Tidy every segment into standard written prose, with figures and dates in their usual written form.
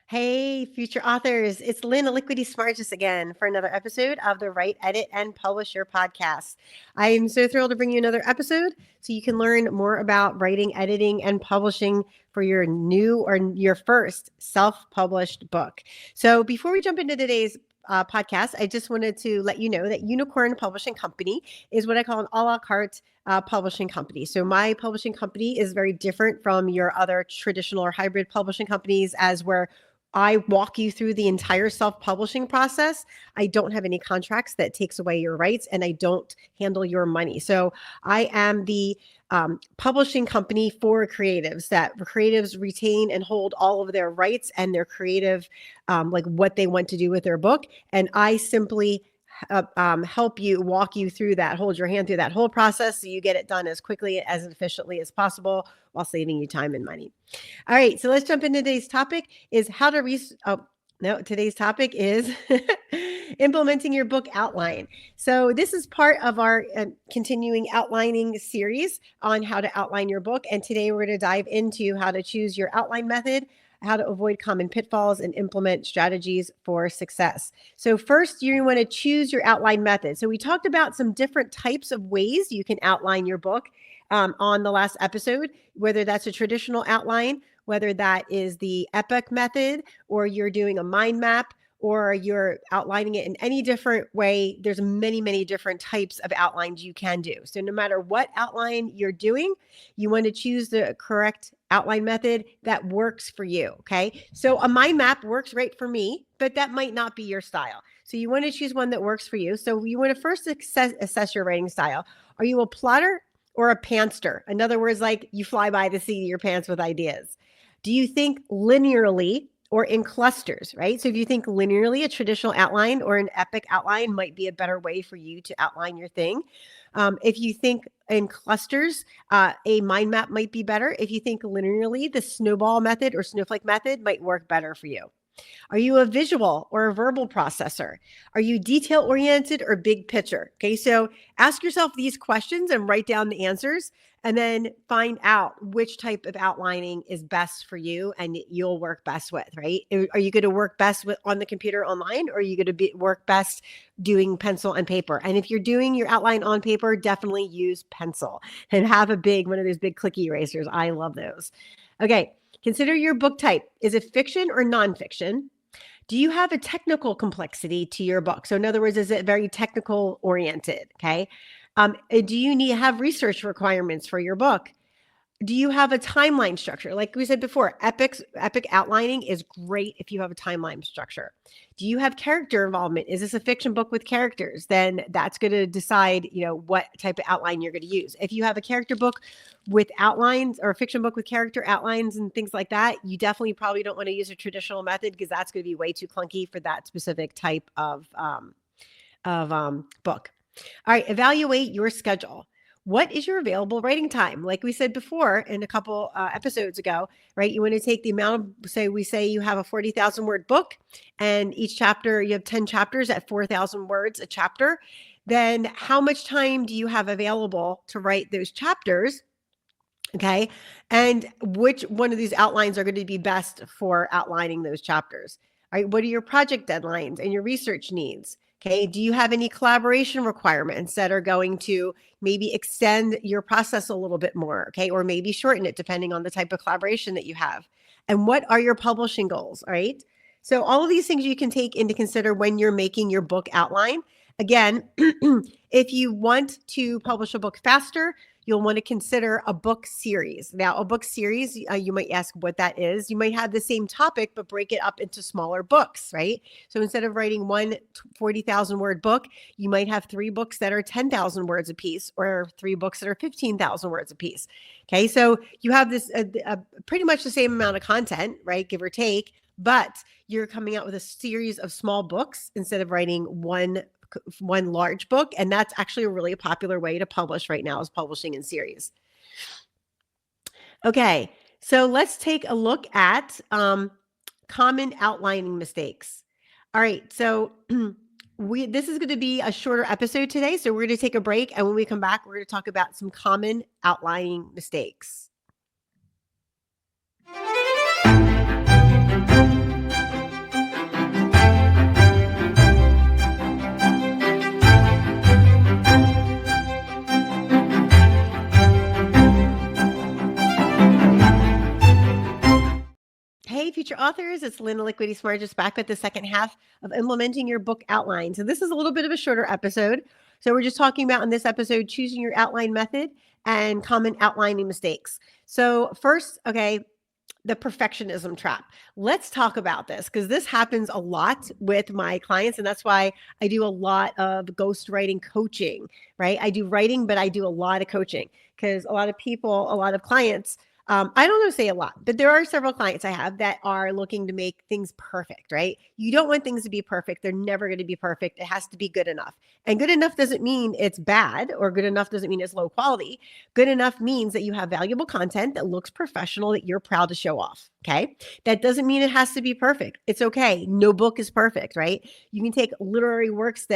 Hey, future authors. It's Lynn, Liquidy Smargis again for another episode of the Write, Edit, and Publish Your podcast. I am so thrilled to bring you another episode so you can learn more about writing, editing, and publishing for your new or your first self-published book. So before we jump into today's podcast, I just wanted to let you know that Unicorn Publishing Company is what I call an a la carte publishing company. So my publishing company is very different from your other traditional or hybrid publishing companies, as where I walk you through the entire self-publishing process. I don't have any contracts that takes away your rights, and I don't handle your money. So I am the publishing company for creatives, that creatives retain and hold all of their rights and their creative, like what they want to do with their book. And I simply help you, walk you through that, hold your hand through that whole process so you get it done as quickly, as efficiently as possible while saving you time and money. All right, so let's jump into today's topic is how to today's topic is implementing your book outline. So this is part of our continuing outlining series on how to outline your book. And today we're going to dive into how to choose your outline method, how to avoid common pitfalls, and implement strategies for success. So first, you want to choose your outline method. So we talked about some different types of ways you can outline your book on the last episode, whether that's a traditional outline, whether that is the epic method, or you're doing a mind map, or you're outlining it in any different way. There's many, many different types of outlines you can do. So no matter what outline you're doing, you want to choose the correct outline method that works for you. Okay. So a mind map works great for me, but that might not be your style. So you want to choose one that works for you. So you want to first assess your writing style. Are you a plotter or a pantster? In other words, like you fly by the seat of your pants with ideas. Do you think linearly or in clusters, right? So if you think linearly, a traditional outline or an epic outline might be a better way for you to outline your thing. If you think in clusters, a mind map might be better. If you think linearly, the snowball method or snowflake method might work better for you. Are you a visual or a verbal processor? Are you detail oriented or big picture? Okay, so ask yourself these questions and write down the answers, and then find out which type of outlining is best for you and you'll work best with, right? Are you going to work best with on the computer online, or are you going to work best doing pencil and paper? And if you're doing your outline on paper, definitely use pencil and have one of those big clicky erasers. I love those. Okay. Consider your book type. Is it fiction or nonfiction? Do you have a technical complexity to your book? So in other words, is it very technical oriented? Okay. Do you have research requirements for your book? Do you have a timeline structure? Like we said before, epic outlining is great if you have a timeline structure. Do you have character involvement? Is this a fiction book with characters? Then that's going to decide, what type of outline you're going to use. If you have a character book with outlines, or a fiction book with character outlines and things like that, you definitely probably don't want to use a traditional method, because that's going to be way too clunky for that specific type of book. All right, evaluate your schedule. What is your available writing time? Like we said before in a couple episodes ago, right? You want to take the amount of, we say you have a 40,000 word book, and each chapter, you have 10 chapters at 4,000 words a chapter. Then how much time do you have available to write those chapters? Okay. And which one of these outlines are going to be best for outlining those chapters? All right. What are your project deadlines and your research needs? Okay. Do you have any collaboration requirements that are going to maybe extend your process a little bit more? Okay. Or maybe shorten it depending on the type of collaboration that you have. And what are your publishing goals? All right. So all of these things you can take into consider when you're making your book outline. Again, if you want to publish a book faster, you'll want to consider a book series. Now, a book series, you might ask what that is. You might have the same topic, but break it up into smaller books, right? So instead of writing one 40,000 word book, you might have 3 books that are 10,000 words a piece, or 3 books that are 15,000 words a piece. Okay, so you have this pretty much the same amount of content, right? Give or take, but you're coming out with a series of small books instead of writing one large book. And that's actually a really popular way to publish right now, is publishing in series. Okay, so let's take a look at common outlining mistakes. All right, so this is going to be a shorter episode today, so we're going to take a break, and when we come back, we're going to talk about some common outlining mistakes. future authors. It's Lynn Liquidity Smargis back with the second half of implementing your book outline. So this is a little bit of a shorter episode. So we're just talking about in this episode, choosing your outline method and common outlining mistakes. So first, okay, the perfectionism trap. Let's talk about this because this happens a lot with my clients. And that's why I do a lot of ghostwriting coaching, right? I do writing, but I do a lot of coaching because a lot of people, a lot of clients, I don't know, say a lot, but there are several clients I have that are looking to make things perfect, right? You don't want things to be perfect. They're never going to be perfect. It has to be good enough. And good enough doesn't mean it's bad, or good enough doesn't mean it's low quality. Good enough means that you have valuable content that looks professional that you're proud to show off. Okay. That doesn't mean it has to be perfect. It's okay. No book is perfect, right? You can take literary works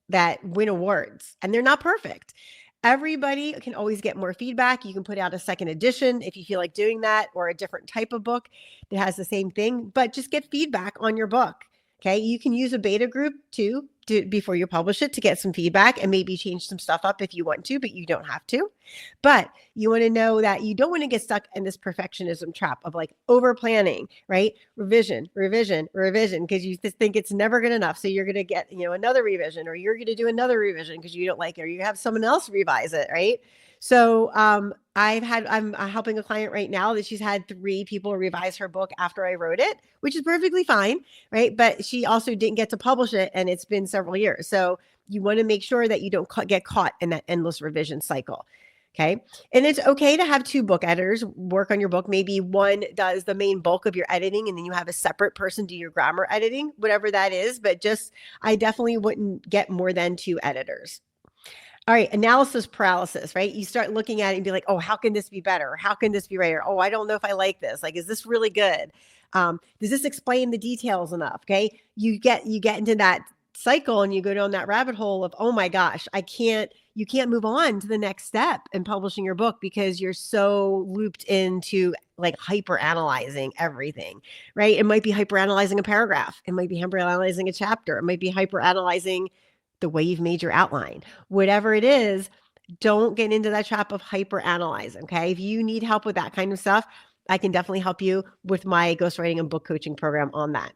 that win awards and they're not perfect. Everybody can always get more feedback. You can put out a second edition if you feel like doing that, or a different type of book that has the same thing, but just get feedback on your book. Okay. You can use a beta group too before you publish it to get some feedback and maybe change some stuff up if you want to, but you don't have to. But you want to know that you don't want to get stuck in this perfectionism trap of like over planning, right? Revision, because you just think it's never good enough. So you're going to get, another revision, or you're going to do another revision because you don't like it, or you have someone else revise it, right? So I'm helping a client right now that she's had 3 people revise her book after I wrote it, which is perfectly fine, right? But she also didn't get to publish it, and it's been several years. So you want to make sure that you don't get caught in that endless revision cycle. Okay. And it's okay to have 2 book editors work on your book. Maybe one does the main bulk of your editing, and then you have a separate person do your grammar editing, whatever that is. But I definitely wouldn't get more than 2 editors. All right. Analysis paralysis, right? You start looking at it and be like, oh, how can this be better? Or how can this be right? Or, oh, I don't know if I like this. Like, is this really good? Does this explain the details enough? Okay. You get into that cycle and you go down that rabbit hole of, oh my gosh, you can't move on to the next step in publishing your book because you're so looped into like hyper analyzing everything, right? It might be hyper analyzing a paragraph. It might be hyper analyzing a chapter. It might be hyper analyzing the way you've made your outline. Whatever it is, don't get into that trap of hyper analyze. Okay. If you need help with that kind of stuff, I can definitely help you with my ghostwriting and book coaching program on that.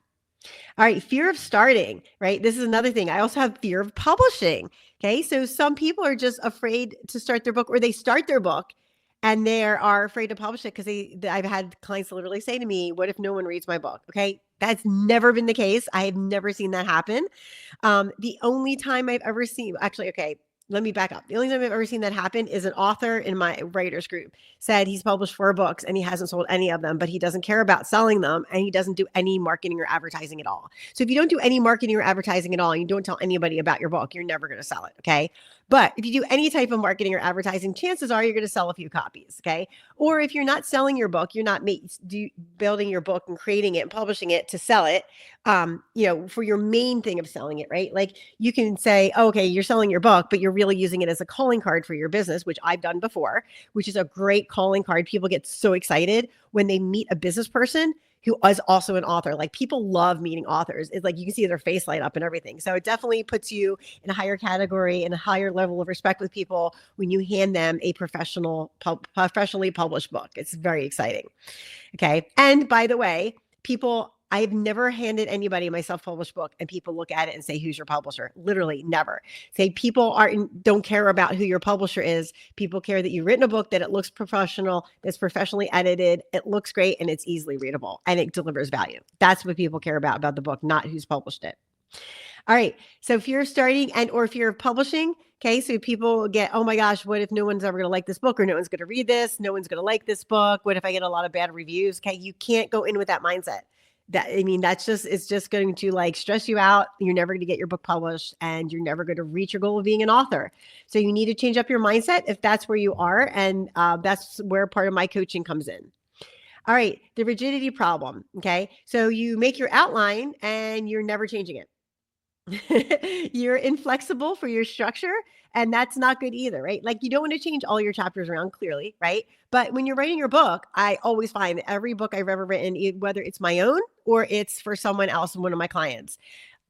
All right. Fear of starting, right? This is another thing. I also have fear of publishing. Okay. So some people are just afraid to start their book, or they start their book and they are afraid to publish it because I've had clients literally say to me, what if no one reads my book? Okay. That's never been the case. I have never seen that happen. The only time I've ever seen, actually, okay, let me back up. The only time I've ever seen that happen is an author in my writers group said he's published 4 books and he hasn't sold any of them, but he doesn't care about selling them, and he doesn't do any marketing or advertising at all. So if you don't do any marketing or advertising at all, and you don't tell anybody about your book, you're never going to sell it. Okay. But if you do any type of marketing or advertising, chances are you're going to sell a few copies. Okay. Or if you're not selling your book, you're not building your book and creating it and publishing it to sell it, for your main thing of selling it, right? Like you can say, okay, you're selling your book, but you're really using it as a calling card for your business, which I've done before, which is a great calling card. People get so excited when they meet a business person who is also an author. Like people love meeting authors. It's like you can see their face light up and everything. So it definitely puts you in a higher category and a higher level of respect with people when you hand them a professionally published book. It's very exciting. Okay. And by the way, I've never handed anybody my self-published book and people look at it and say, who's your publisher? Literally never. Say people don't care about who your publisher is. People care that you've written a book, that it looks professional, that's professionally edited, it looks great, and it's easily readable, and it delivers value. That's what people care about the book, not who's published it. All right. So if you're starting or if you're publishing, okay, so people get, oh my gosh, what if no one's ever going to like this book, or no one's going to read this? No one's going to like this book. What if I get a lot of bad reviews? Okay. You can't go in with that mindset. It's just going to like stress you out. You're never going to get your book published, and you're never going to reach your goal of being an author. So you need to change up your mindset if that's where you are. And that's where part of my coaching comes in. All right. The rigidity problem. Okay. So you make your outline and you're never changing it. You're inflexible for your structure, and that's not good either, right? Like you don't want to change all your chapters around, clearly, right? But when you're writing your book, I always find that every book I've ever written, whether it's my own or it's for someone else, one of my clients,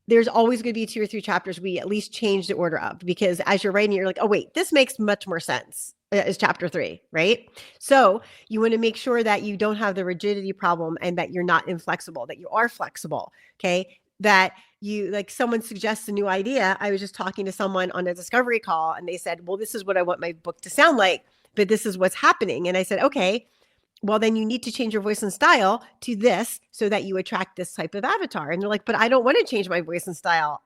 there's always going to be 2 or 3 chapters we at least change the order of, because as you're writing, you're like, oh wait, this makes much more sense is chapter 3, right? So you want to make sure that you don't have the rigidity problem and that you're not inflexible, that you are flexible. Okay. That you, like, someone suggests a new idea. I was just talking to someone on a discovery call and they said, well, this is what I want my book to sound like, but this is what's happening. And I said, okay, well, then you need to change your voice and style to this so that you attract this type of avatar. And they're like, but I don't want to change my voice and style.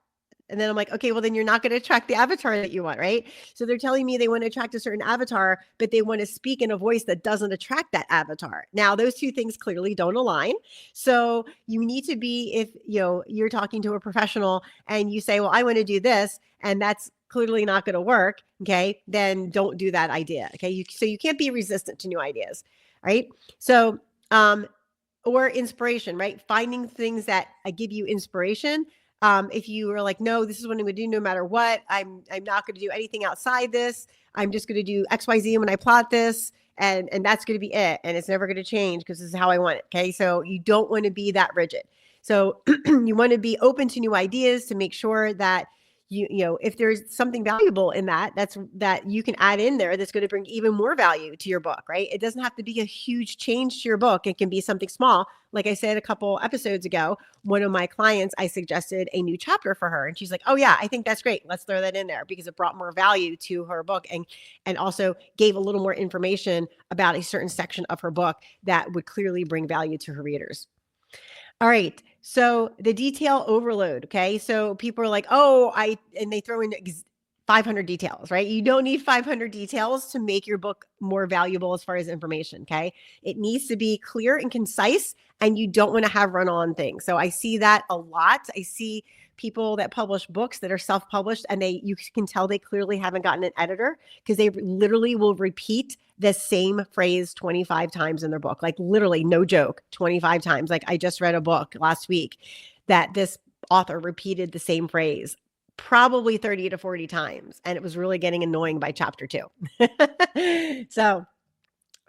And then I'm like, okay, well, then you're not going to attract the avatar that you want, right? So they're telling me they want to attract a certain avatar, but they want to speak in a voice that doesn't attract that avatar. Now, those two things clearly don't align. So you need to be, if you're talking to a professional and you say, well, I want to do this, and that's clearly not going to work, okay, then don't do that idea, okay? So you can't be resistant to new ideas, right? So, or inspiration, right? Finding things that give you inspiration. If you were like, no, this is what I'm going to do no matter what, I'm not going to do anything outside this. I'm just going to do XYZ when I plot this, and that's going to be it. And it's never going to change because this is how I want it. Okay. So you don't want to be that rigid. So you want to be open to new ideas to make sure that if there's something valuable in that you can add in there that's going to bring even more value to your book, right? It doesn't have to be a huge change to your book. It can be something small. Like I said a couple episodes ago, one of my clients, I suggested a new chapter for her. And she's like, oh yeah, I think that's great. Let's throw that in there, because it brought more value to her book and also gave a little more information about a certain section of her book that would clearly bring value to her readers. All right. So the detail overload. Okay. So people are like, oh, and they throw in 500 details, right? You don't need 500 details to make your book more valuable as far as information. Okay. It needs to be clear and concise, and you don't want to have run on things. So I see that a lot. I see people that publish books that are self-published, and you can tell they clearly haven't gotten an editor, because they literally will repeat the same phrase 25 times in their book. Like, literally, no joke, 25 times. Like, I just read a book last week that this author repeated the same phrase probably 30 to 40 times. And it was really getting annoying by chapter 2. So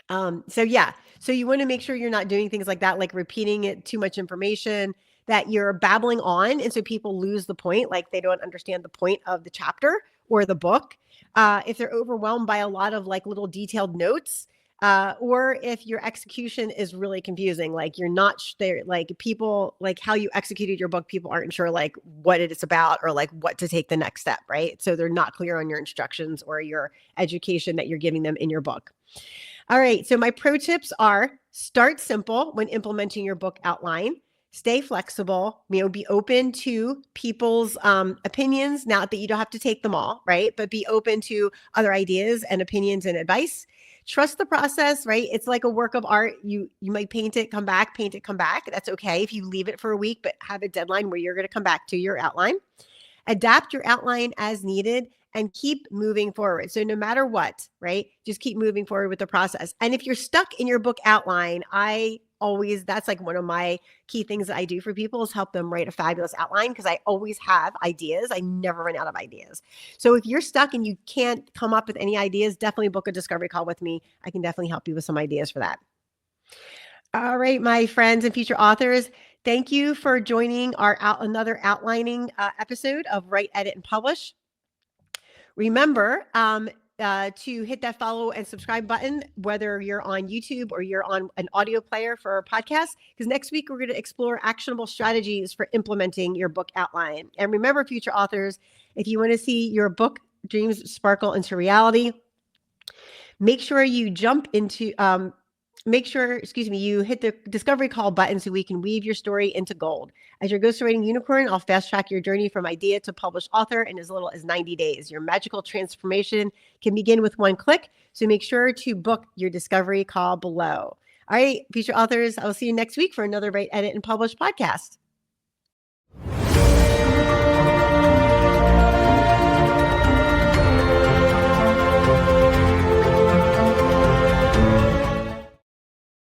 yeah. So you want to make sure you're not doing things like that, like repeating it, too much information, that you're babbling on. And so people lose the point, like they don't understand the point of the chapter or the book. If they're overwhelmed by a lot of like little detailed notes, or if your execution is really confusing, like you're not there, like people, like how you executed your book, people aren't sure like what it is about or like what to take the next step, right? So they're not clear on your instructions or your education that you're giving them in your book. All right. So my pro tips are: start simple when implementing your book outline. Stay flexible, be open to people's opinions. Not that you don't have to take them all, right? But be open to other ideas and opinions and advice. Trust the process, right? It's like a work of art. You might paint it, come back, paint it, come back. That's okay if you leave it for a week, but have a deadline where you're going to come back to your outline. Adapt your outline as needed and keep moving forward. So no matter what, right? Just keep moving forward with the process. And if you're stuck in your book outline, that's like one of my key things that I do for people, is help them write a fabulous outline, because I always have ideas. I never run out of ideas. So if you're stuck and you can't come up with any ideas, definitely book a discovery call with me. I can definitely help you with some ideas for that. All right, my friends and future authors, thank you for joining another outlining episode of Write, Edit, and Publish. Remember to hit that follow and subscribe button, whether you're on YouTube or you're on an audio player for a podcast, because next week we're going to explore actionable strategies for implementing your book outline. And remember, future authors, if you want to see your book dreams sparkle into reality, make sure you you hit the discovery call button so we can weave your story into gold. As your ghostwriting unicorn, I'll fast track your journey from idea to published author in as little as 90 days. Your magical transformation can begin with one click. So make sure to book your discovery call below. All right, future authors, I will see you next week for another Write, Edit, and Publish podcast.